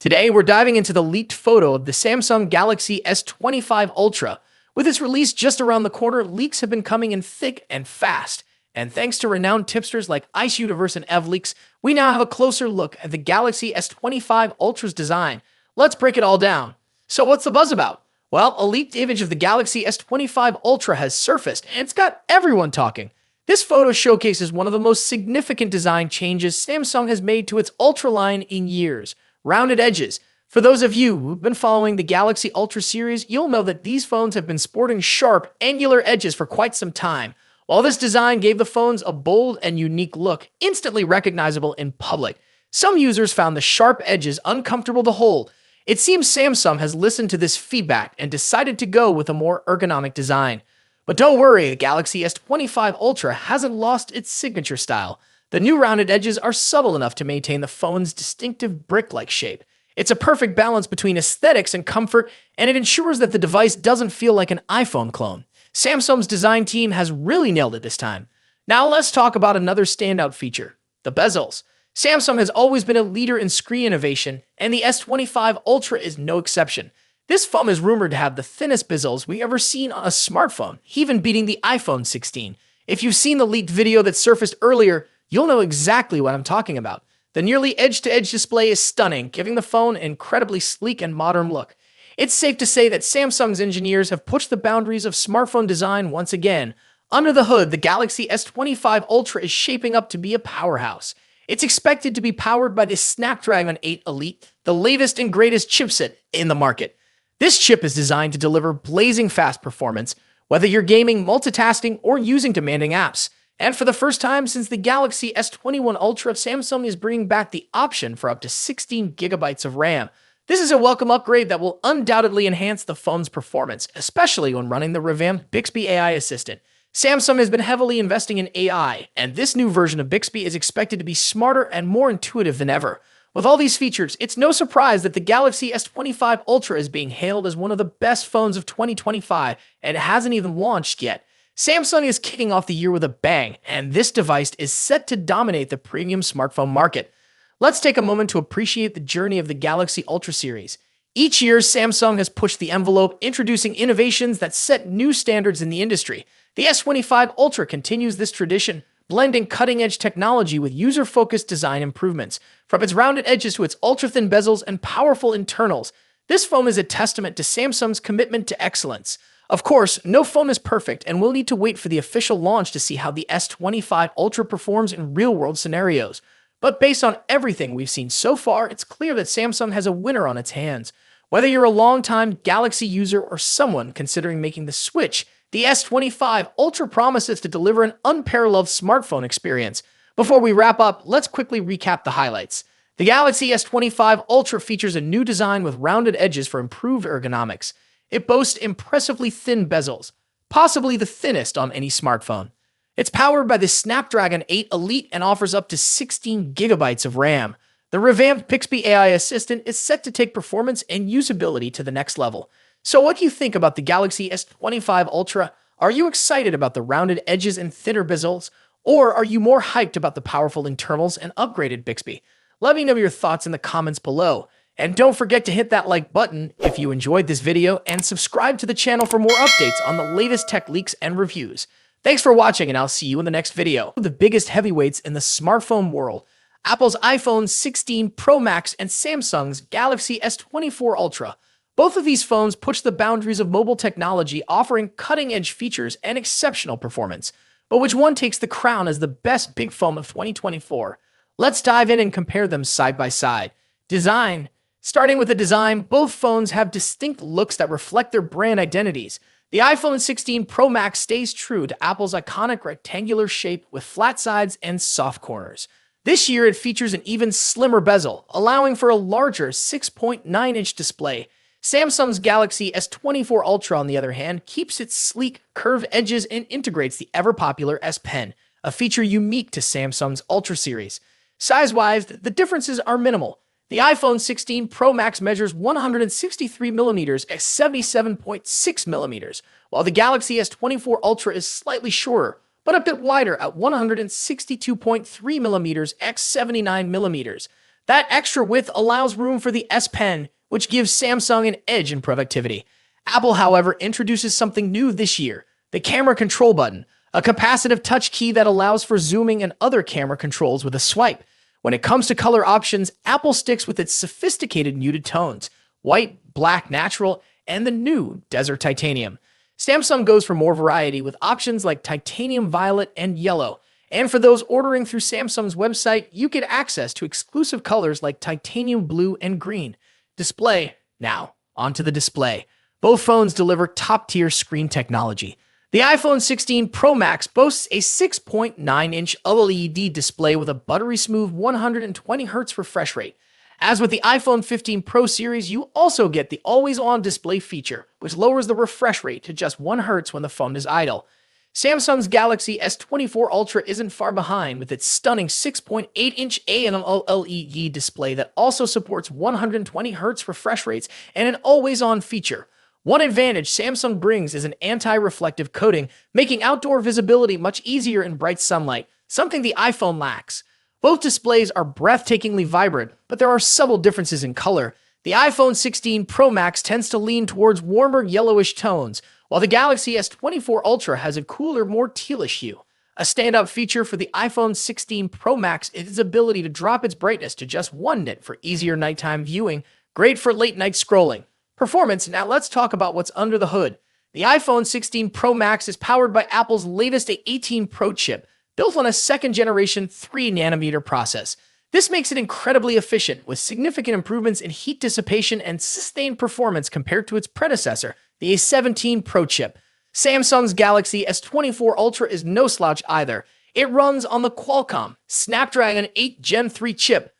Today, we're diving into the leaked photo of the Samsung Galaxy S25 Ultra. With its release just around the corner, leaks have been coming in thick and fast. And thanks to renowned tipsters like Ice Universe and EvLeaks, we now have a closer look at the Galaxy S25 Ultra's design. Let's break it all down. So what's the buzz about? Well, a leaked image of the Galaxy S25 Ultra has surfaced, and it's got everyone talking. This photo showcases one of the most significant design changes Samsung has made to its Ultra line in years. Rounded edges. For those of you who've been following the Galaxy Ultra series, you'll know that these phones have been sporting sharp, angular edges for quite some time. While this design gave the phones a bold and unique look, instantly recognizable in public, some users found the sharp edges uncomfortable to hold. It seems Samsung has listened to this feedback and decided to go with a more ergonomic design. But don't worry, the Galaxy S25 Ultra hasn't lost its signature style. The new rounded edges are subtle enough to maintain the phone's distinctive brick-like shape. It's a perfect balance between aesthetics and comfort, and it ensures that the device doesn't feel like an iPhone clone. Samsung's design team has really nailed it this time. Now let's talk about another standout feature, the bezels. Samsung has always been a leader in screen innovation, and the S25 Ultra is no exception. This phone is rumored to have the thinnest bezels we've ever seen on a smartphone, even beating the iPhone 16. If you've seen the leaked video that surfaced earlier, you'll know exactly what I'm talking about. The nearly edge-to-edge display is stunning, giving the phone an incredibly sleek and modern look. It's safe to say that Samsung's engineers have pushed the boundaries of smartphone design once again. Under the hood, the Galaxy S25 Ultra is shaping up to be a powerhouse. It's expected to be powered by the Snapdragon 8 Elite, the latest and greatest chipset in the market. This chip is designed to deliver blazing fast performance, whether you're gaming, multitasking, or using demanding apps. And for the first time since the Galaxy S21 Ultra, Samsung is bringing back the option for up to 16 gigabytes of RAM. This is a welcome upgrade that will undoubtedly enhance the phone's performance, especially when running the revamped Bixby AI assistant. Samsung has been heavily investing in AI, and this new version of Bixby is expected to be smarter and more intuitive than ever. With all these features, it's no surprise that the Galaxy S25 Ultra is being hailed as one of the best phones of 2025, and it hasn't even launched yet. Samsung is kicking off the year with a bang, and this device is set to dominate the premium smartphone market. Let's take a moment to appreciate the journey of the Galaxy Ultra series. Each year, Samsung has pushed the envelope, introducing innovations that set new standards in the industry. The S25 Ultra continues this tradition, blending cutting-edge technology with user-focused design improvements. From its rounded edges to its ultra-thin bezels and powerful internals, this phone is a testament to Samsung's commitment to excellence. Of course, no phone is perfect, and we'll need to wait for the official launch to see how the S25 Ultra performs in real-world scenarios. But based on everything we've seen so far, it's clear that Samsung has a winner on its hands. Whether you're a long-time Galaxy user or someone considering making the switch, the S25 Ultra promises to deliver an unparalleled smartphone experience. Before we wrap up, let's quickly recap the highlights. The Galaxy S25 Ultra features a new design with rounded edges for improved ergonomics. It boasts impressively thin bezels, possibly the thinnest on any smartphone. It's powered by the Snapdragon 8 Elite and offers up to 16 gigabytes of RAM. The revamped Bixby AI assistant is set to take performance and usability to the next level. So what do you think about the Galaxy S25 Ultra? Are you excited about the rounded edges and thinner bezels? Or are you more hyped about the powerful internals and upgraded Bixby? Let me know your thoughts in the comments below. And don't forget to hit that like button if you enjoyed this video and subscribe to the channel for more updates on the latest tech leaks and reviews. Thanks for watching, and I'll see you in the next video. The biggest heavyweights in the smartphone world, Apple's iPhone 16 Pro Max and Samsung's Galaxy S24 Ultra. Both of these phones push the boundaries of mobile technology, offering cutting-edge features and exceptional performance. But which one takes the crown as the best big phone of 2024? Let's dive in and compare them side by side. Design. Starting with the design, both phones have distinct looks that reflect their brand identities. The iPhone 16 Pro Max stays true to Apple's iconic rectangular shape with flat sides and soft corners. This year, it features an even slimmer bezel, allowing for a larger 6.9-inch display. Samsung's Galaxy S24 Ultra, on the other hand, keeps its sleek, curved edges and integrates the ever-popular S Pen, a feature unique to Samsung's Ultra series. Size-wise, the differences are minimal. The iPhone 16 Pro Max measures 163mm at 77.6mm, while the Galaxy S24 Ultra is slightly shorter, but a bit wider at 162.3mm at 79mm. That extra width allows room for the S Pen, which gives Samsung an edge in productivity. Apple, however, introduces something new this year, the camera control button, a capacitive touch key that allows for zooming and other camera controls with a swipe. When it comes to color options, Apple sticks with its sophisticated muted tones, white, black, natural, and the new Desert Titanium. Samsung goes for more variety with options like titanium violet and yellow. And for those ordering through Samsung's website, you get access to exclusive colors like titanium blue and green. Display. Now, onto the display. Both phones deliver top-tier screen technology. The iPhone 16 Pro Max boasts a 6.9-inch OLED display with a buttery-smooth 120Hz refresh rate. As with the iPhone 15 Pro series, you also get the always-on display feature, which lowers the refresh rate to just 1 Hz when the phone is idle. Samsung's Galaxy S24 Ultra isn't far behind with its stunning 6.8-inch AMOLED display that also supports 120Hz refresh rates and an always-on feature. One advantage Samsung brings is an anti-reflective coating, making outdoor visibility much easier in bright sunlight, something the iPhone lacks. Both displays are breathtakingly vibrant, but there are subtle differences in color. The iPhone 16 Pro Max tends to lean towards warmer yellowish tones, while the Galaxy S24 Ultra has a cooler, more tealish hue. A standout feature for the iPhone 16 Pro Max is its ability to drop its brightness to just 1 nit for easier nighttime viewing, great for late-night scrolling. Performance. Now let's talk about what's under the hood. The iPhone 16 Pro Max is powered by Apple's latest A18 Pro chip, built on a second-generation 3nm process. This makes it incredibly efficient, with significant improvements in heat dissipation and sustained performance compared to its predecessor, the A17 Pro chip. Samsung's Galaxy S24 Ultra is no slouch either. It runs on the Qualcomm Snapdragon 8 Gen 3 chip,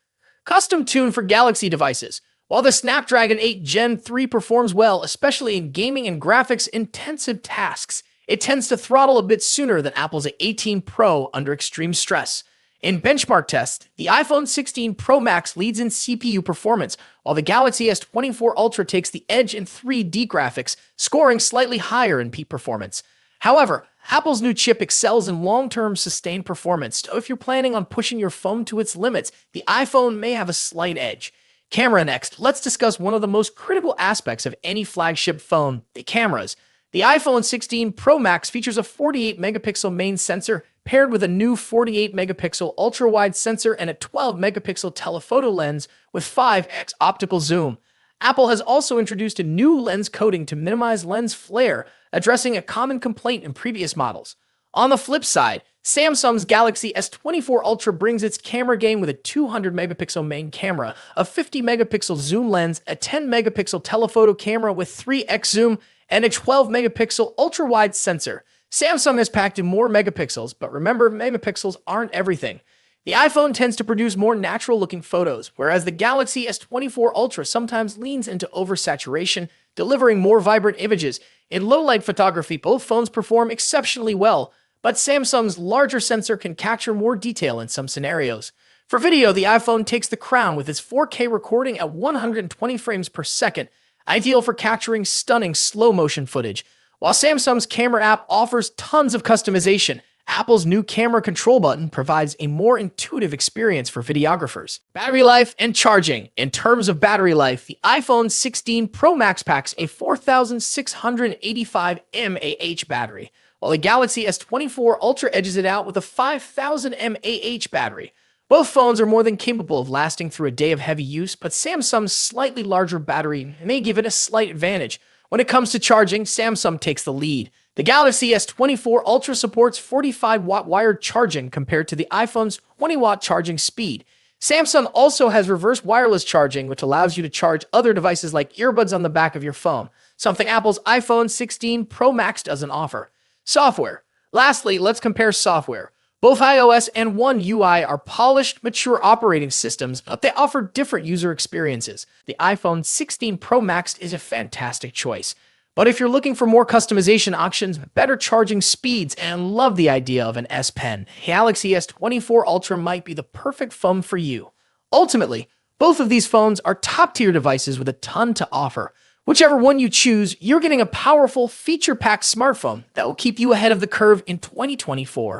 custom-tuned for Galaxy devices. While the Snapdragon 8 Gen 3 performs well, especially in gaming and graphics-intensive tasks, it tends to throttle a bit sooner than Apple's A18 Pro under extreme stress. In benchmark tests, the iPhone 16 Pro Max leads in CPU performance, while the Galaxy S24 Ultra takes the edge in 3D graphics, scoring slightly higher in peak performance. However, Apple's new chip excels in long-term sustained performance, so if you're planning on pushing your phone to its limits, the iPhone may have a slight edge. Camera next. Let's discuss one of the most critical aspects of any flagship phone, the cameras. The iPhone 16 Pro Max features a 48-megapixel main sensor paired with a new 48-megapixel ultra-wide sensor and a 12-megapixel telephoto lens with 5x optical zoom. Apple has also introduced a new lens coating to minimize lens flare, addressing a common complaint in previous models. On the flip side, Samsung's Galaxy S24 Ultra brings its camera game with a 200-megapixel main camera, a 50-megapixel zoom lens, a 10-megapixel telephoto camera with 3x zoom, and a 12-megapixel ultra-wide sensor. Samsung has packed in more megapixels, but remember, megapixels aren't everything. The iPhone tends to produce more natural-looking photos, whereas the Galaxy S24 Ultra sometimes leans into oversaturation, delivering more vibrant images. In low-light photography, both phones perform exceptionally well, but Samsung's larger sensor can capture more detail in some scenarios. For video, the iPhone takes the crown with its 4K recording at 120 frames per second, ideal for capturing stunning slow-motion footage. While Samsung's camera app offers tons of customization, Apple's new camera control button provides a more intuitive experience for videographers. Battery life and charging. In terms of battery life, the iPhone 16 Pro Max packs a 4,685 mAh battery, while the Galaxy S24 Ultra edges it out with a 5,000 mAh battery. Both phones are more than capable of lasting through a day of heavy use, but Samsung's slightly larger battery may give it a slight advantage. When it comes to charging, Samsung takes the lead. The Galaxy S24 Ultra supports 45-watt wired charging compared to the iPhone's 20-watt charging speed. Samsung also has reverse wireless charging, which allows you to charge other devices like earbuds on the back of your phone, something Apple's iPhone 16 Pro Max doesn't offer. Software. Lastly, let's compare software. Both iOS and One UI are polished, mature operating systems, but they offer different user experiences. The iPhone 16 Pro Max is a fantastic choice. But if you're looking for more customization options, better charging speeds, and love the idea of an S Pen, Galaxy S24 Ultra might be the perfect phone for you. Ultimately, both of these phones are top-tier devices with a ton to offer. Whichever one you choose, you're getting a powerful, feature-packed smartphone that will keep you ahead of the curve in 2024.